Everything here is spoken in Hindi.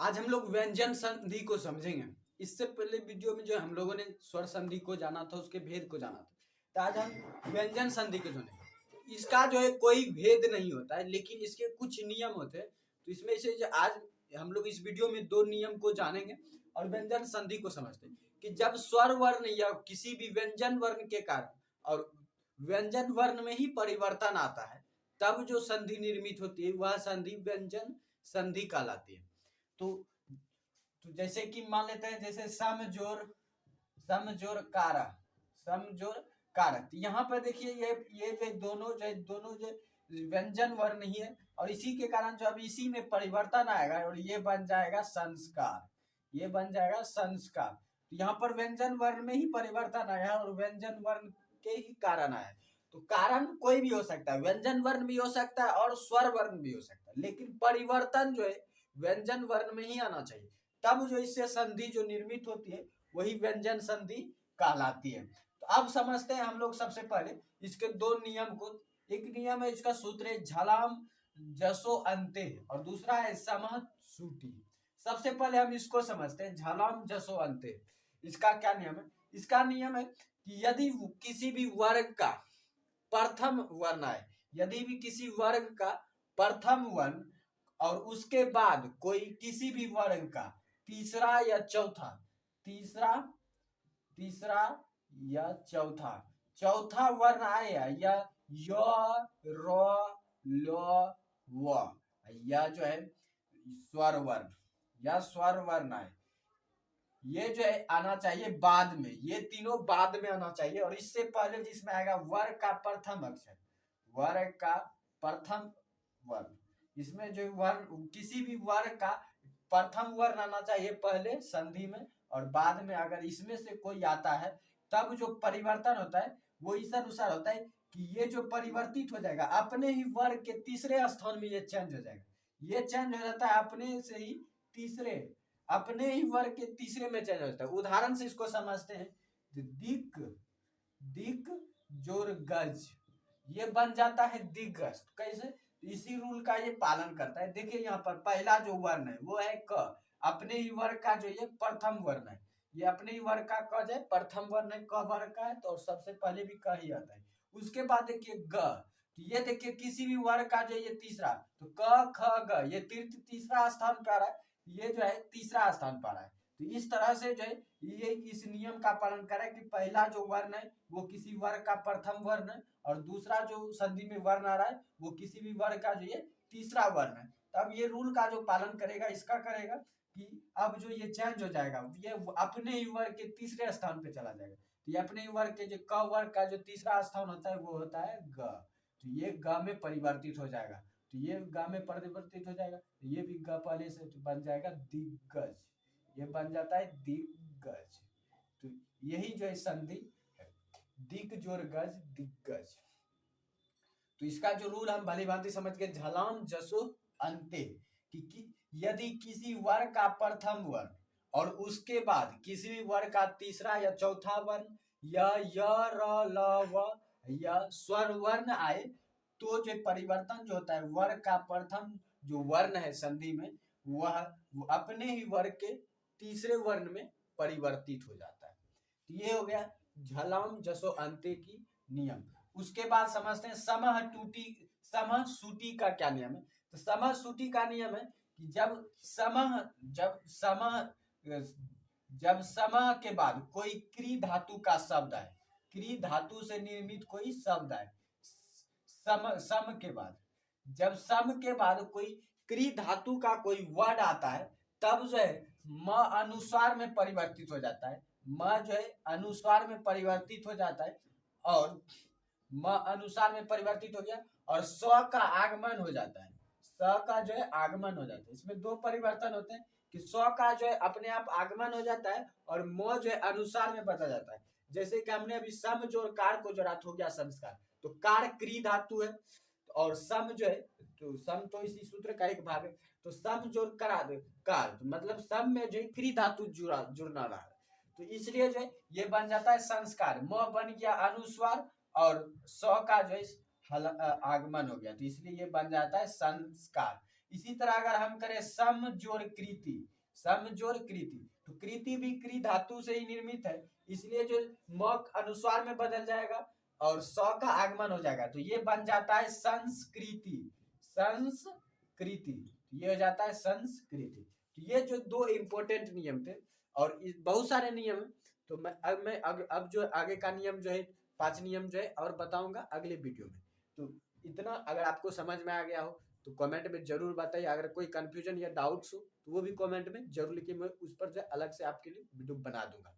आज हम लोग व्यंजन संधि को समझेंगे। इससे पहले वीडियो में जो हम लोगों ने स्वर संधि को जाना था, उसके भेद को जाना था, तो आज हम व्यंजन संधि को जानेंगे। इसका जो है कोई भेद नहीं होता है, लेकिन इसके कुछ नियम होते हैं। तो इसमें से जो आज हम लोग इस वीडियो में दो नियम को जानेंगे और व्यंजन संधि को समझते हैं कि जब स्वर वर्ण या किसी भी व्यंजन वर्ण के कारण और व्यंजन वर्ण में ही परिवर्तन आता है, तब जो संधि निर्मित होती है वह संधि व्यंजन संधि कहलाती है। तो जैसे कि मान लेते हैं, जैसे सम जोर कारक। तो यहाँ पर देखिए ये जो दोनों जो व्यंजन वर्ण ही है, और इसी के कारण जो अब इसी में परिवर्तन आएगा और ये बन जाएगा संस्कार। तो यहाँ पर व्यंजन वर्ण में ही परिवर्तन आया और व्यंजन वर्ण के ही कारण आया। तो कारण कोई भी हो सकता है, व्यंजन वर्ण भी हो सकता है और स्वर वर्ण भी हो सकता है, लेकिन परिवर्तन जो है व्यंजन वर्ण में ही आना चाहिए। तब जो इससे संधि जो निर्मित होती है वही व्यंजन संधि कहलाती है। तो अब समझते हैं हम लोग सबसे पहले इसके दो नियम को। एक नियम है, इसका सूत्र है झलाम जसो अंते और दूसरा है समह सूटी। सबसे पहले हम इसको समझते हैं, झलाम जसो अंते। इसका क्या नियम है? इसका नियम है कि यदि किसी भी वर्ग का प्रथम वर्ण आए, यदि भी किसी वर्ग का प्रथम वर्ण और उसके बाद कोई किसी भी वर्ग का तीसरा या चौथा वर्ण आया या य र ल व, या जो है स्वर वर्ण आए, ये जो है आना चाहिए बाद में, ये तीनों बाद में आना चाहिए। और इससे पहले जिसमें आएगा वर्ग का प्रथम अक्षर, वर्ग का प्रथम वर्ण, इसमें जो वर्ण किसी भी वर्ग का प्रथम वर्ण आना चाहिए पहले संधि में, और बाद में अगर इसमें से कोई आता है तब जो परिवर्तन होता है वो इस अनुसार होता है कि ये जो परिवर्तित हो जाएगा अपने ही वर्ग के तीसरे स्थान में, ये चेंज हो जाएगा। ये चेंज हो जाता है अपने ही वर्ग के तीसरे में चेंज हो जाता है। उदाहरण से इसको समझते हैं, दिक जोर गज, ये बन जाता है दिग्गज। कैसे? इसी रूल का ये पालन करता है। देखिए यहाँ पर पहला जो वर्ण है वो है क, अपने ही वर्ग का जो ये प्रथम वर्ण है, ये अपने ही वर्ग का क जो प्रथम वर्ण है, क वर्ग का है, तो सबसे पहले भी क ही आता है। उसके बाद देखिए ग, तो ये देखिए किसी भी वर्ग का जो ये तीसरा, तो क ख ग, ये तीसरा स्थान पर आ रहा है, ये जो है तीसरा स्थान पर आ रहा है। तो इस तरह से जो है ये इस नियम का पालन करें कि पहला जो वर्ण है वो किसी वर्ग का प्रथम वर्ण है और दूसरा जो संधि में वर्ण आ रहा है वो किसी भी वर्ग का जो ये तीसरा वर्ण है। तब ये रूल का जो पालन करेगा, इसका करेगा कि अब जो ये चेंज हो जाएगा, ये अपने ही वर्ग के तीसरे स्थान पे चला जाएगा। तो ये अपने ही वर्ग के जो क वर्ग का जो तीसरा स्थान होता है वो होता है ग, तो ये ग में परिवर्तित हो जाएगा। तो ये ग में परिवर्तित हो जाएगा, तो ये भी ग पहले से बन जाएगा दिग्गज, ये बन जाता है दिग्गज। तो यही जो है संधि है, दिग जोर गज दिग्गज। तो इसका जो रूल हम भली भांति समझ गए, झलाम जसो अंते, कि यदि किसी वर्ग का प्रथम वर्ण और उसके बाद किसी भी वर्ग का तीसरा या चौथा वर्ण या य र ल व या स्वर वर्ण आए, तो जो परिवर्तन जो होता है वर्ग का प्रथम जो वर्ण है संधि में वह अपने ही वर्ग के तीसरे वर्ण में परिवर्तित हो जाता है। तो ये हो गया झलाम जसो अंते की नियम। उसके बाद समझते हैं समह सूटी का क्या नियम है। तो समह सूटी का नियम है कि जब समह के बाद कोई क्री धातु का शब्द है, क्री धातु से निर्मित कोई शब्द है, सम के बाद, जब सम के बाद कोई क्री धातु का कोई वर्ड आता है तब जो है म अनुस्वार में परिवर्तित हो जाता है, म जो है अनुस्वार में परिवर्तित हो जाता है, और म अनुसार में परिवर्तित हो गया और स का आगमन हो जाता है, स का जो है आगमन हो जाता है। इसमें दो परिवर्तन होते हैं कि स का जो है अपने आप आगमन हो जाता है और म जो है अनुसार में बदल जाता है। जैसे कि हमने अभी सम जोड़ कार को जोड़ा तो हो गया संस्कार, तो कार क्री धातु है और सम जो है, तो सम तो इसी सूत्र का एक भाग है, तो सम जोड़ कार, तो मतलब सम में जो है क्री धातु जुड़ना रहा है, तो इसलिए जो है ये बन जाता है संस्कार। म बन गया अनुस्वार और स का जो है आगमन हो गया, तो इसलिए ये बन जाता है संस्कार। इसी तरह अगर हम करें सम जोड़ कृति, सम जोड़ कृति, तो कृति भी कृ धातु से ही निर्मित है, इसलिए जो म अनुस्वार में बदल जाएगा और स का आगमन हो जाएगा, तो ये बन जाता है संस्कृति, संस्कृति, ये हो जाता है संस्कृति। तो ये जो दो इंपॉर्टेंट नियम थे और बहुत सारे नियम है, तो मैं अब जो आगे का नियम जो है 5 नियम जो है और बताऊंगा अगले वीडियो में। तो इतना अगर आपको समझ में आ गया हो तो कमेंट में जरूर बताइए, अगर कोई कंफ्यूजन या डाउट्स हो तो वो भी कमेंट में जरूर लिखिए, मैं उस पर जो अलग से आपके लिए वीडियो बना दूंगा।